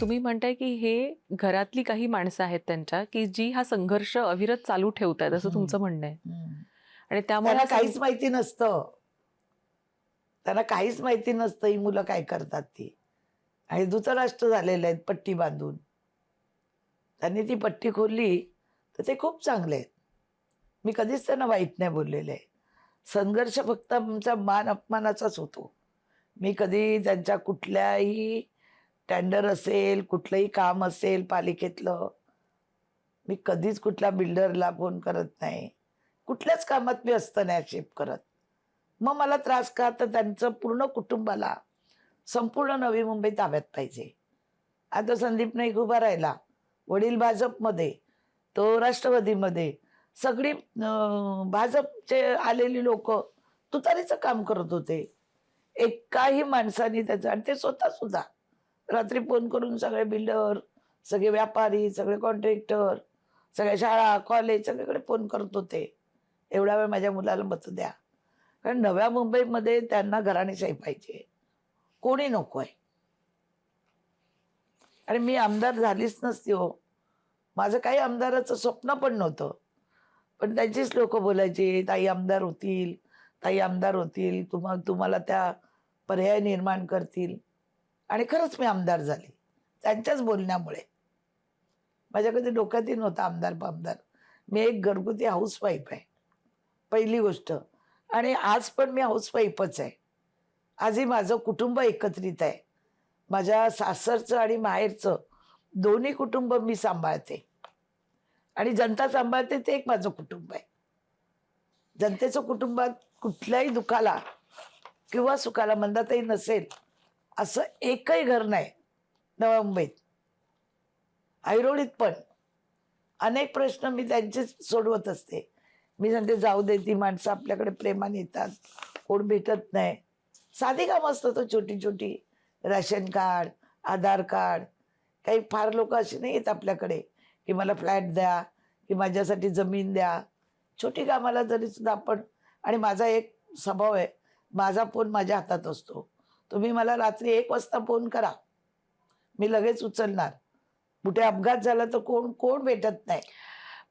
तुम्ही म्हणताय की हे घरातली काही माणसं आहेत त्यांच्या, की जी हा संघर्ष अविरत चालू ठेवतायत असं हं, तुमचं म्हणणं आहे. हं. आणि त्यामुळे त्यांना हा काहीच माहिती नसतं. त्यांना काहीच माहिती नसतं ही मुलं काय करतात ती. आणि धृतराष्ट्र झालेले आहेत पट्टी बांधून. त्यांनी ती पट्टी खोलली तर ते खूप चांगले आहेत. मी कधीच त्यांना वाईट नाही बोललेले आहे. संघर्ष फक्त आमचा मान अपमानाचाच होतो. मी कधी त्यांच्या कुठल्याही टेंडर असेल, कुठलंही काम असेल पालिकेतलं, मी कधीच कुठल्या बिल्डरला फोन करत नाही. कुठल्याच कामात मी हस्तक्षेप करत. मग मला त्रास का? तर त्यांचं पूर्ण कुटुंबाला संपूर्ण नवी मुंबई ताब्यात पाहिजे. आता संदीप नाईक उभा राहिला. वडील भाजपमध्ये, तो राष्ट्रवादीमध्ये. सगळी भाजपचे आलेली लोकं तुतारीचं काम करत होते. एकाही माणसाने त्याचं आणि ते स्वतः सुद्धा रात्री फोन करून सगळे बिल्डर, सगळे व्यापारी, सगळे कॉन्ट्रॅक्टर, सगळ्या शाळा, कॉलेज सगळीकडे फोन करत होते. एवढा वेळ माझ्या मुलाला मतं द्या. कारण नव्या मुंबईमध्ये त्यांना घराणेशाही पाहिजे. कोणी नकोय. आणि मी आमदार झालीच नसती हो. माझं काही आमदाराचं स्वप्न पण नव्हतं. पण त्यांचीच लोकं बोलायची, "ताई आमदार होतील, ताई आमदार होतील, तुम्हाला त्या पर्याय निर्माण करतील." आणि खरंच मी आमदार झाले. त्यांच्याच बोलण्यामुळे. माझ्या कधी डोक्यातही नव्हतं आमदार-पामदार. मी एक घरगुती हाऊसवाईफ आहे, पहिली गोष्ट. आणि आज पण मी हाऊसवाईफच आहे. आजही माझं कुटुंब एकत्रित आहे. माझ्या सासरचं आणि माहेरचं दोन्ही कुटुंब मी सांभाळते. आणि जनता सांभाळते ते एक माझं कुटुंब आहे. जनतेचं कुटुंबात कुठल्याही दुःखाला किंवा सुखाला मंदातही नसेल, असं एकही घर नाही नव्या मुंबईत. ऐरोळीत पण अनेक प्रश्न मी त्यांचेच सोडवत असते. मी सांगते जाऊ दे, ती माणसं आपल्याकडे प्रेमाने येतात, कोण भेटत नाही. साधी कामं असतात हो छोटी-छोटी. राशन कार्ड, आधार कार्ड. काही फार लोकं अशी नाही येत आपल्याकडे, की मला फ्लॅट द्या, की माझ्यासाठी जमीन द्या. छोटी कामाला जरी सुद्धा आपण आणि माझा एक स्वभाव आहे, माझा फोन माझ्या हातात असतो. तुम्ही मला रात्री 1 वाजता फोन करा, मी लगेच उचलणार. कुठे अपघात झाला तर कोण कोण भेटत नाही.